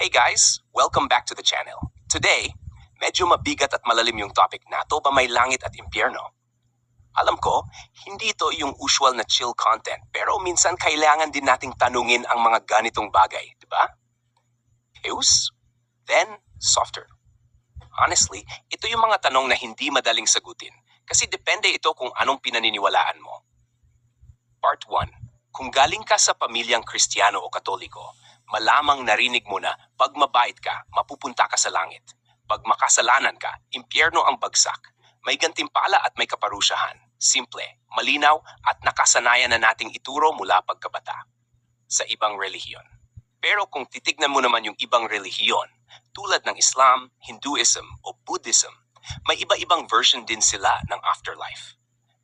Hey guys, welcome back to the channel. Today, medyo mabigat at malalim yung topic na to ba may langit at impyerno. Alam ko, hindi ito yung usual na chill content pero minsan kailangan din nating tanungin ang mga ganitong bagay, di ba? Heus, then softer. Honestly, ito yung mga tanong na hindi madaling sagutin kasi depende ito kung anong pinaniniwalaan mo. Part 1. Kung galing ka sa pamilyang Kristiyano o Katoliko, malamang narinig mo na pag mabait ka, mapupunta ka sa langit. Pag makasalanan ka, impyerno ang bagsak. May gantimpala at may kaparusahan. Simple, malinaw at nakasanayan na nating ituro mula pagkabata sa ibang relihiyon. Pero kung titignan mo naman yung ibang relihiyon, tulad ng Islam, Hinduism o Buddhism, may iba-ibang version din sila ng afterlife.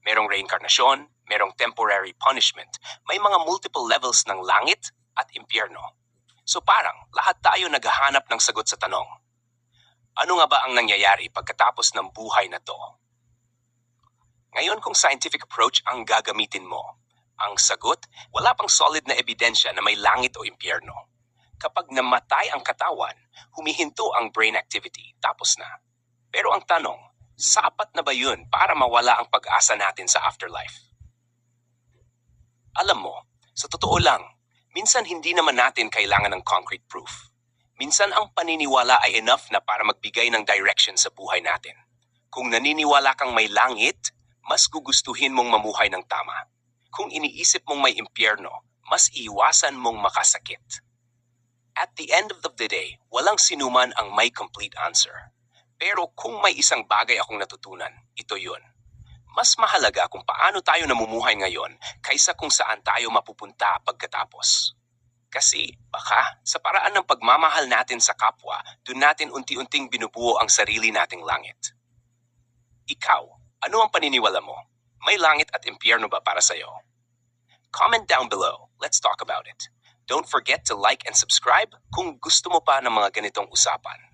Merong reinkarnasyon, merong temporary punishment, may mga multiple levels ng langit at impyerno. So parang lahat tayo naghahanap ng sagot sa tanong, ano nga ba ang nangyayari pagkatapos ng buhay na to? Ngayon kung scientific approach ang gagamitin mo, ang sagot, wala pang solid na ebidensya na may langit o impyerno. Kapag namatay ang katawan, humihinto ang brain activity, tapos na. Pero ang tanong, sapat na ba yun para mawala ang pag-asa natin sa afterlife? Alam mo, sa totoo lang, minsan hindi naman natin kailangan ng concrete proof. Minsan ang paniniwala ay enough na para magbigay ng direction sa buhay natin. Kung naniniwala kang may langit, mas gugustuhin mong mamuhay ng tama. Kung iniisip mong may impyerno, mas iwasan mong makasakit. At the end of the day, walang sinuman ang may complete answer. Pero kung may isang bagay akong natutunan, ito yun. Mas mahalaga kung paano tayo namumuhay ngayon kaysa kung saan tayo mapupunta pagkatapos. Kasi baka sa paraan ng pagmamahal natin sa kapwa, doon natin unti-unting binubuo ang sarili nating langit. Ikaw, ano ang paniniwala mo? May langit at impyerno ba para sa'yo? Comment down below. Let's talk about it. Don't forget to like and subscribe kung gusto mo pa ng mga ganitong usapan.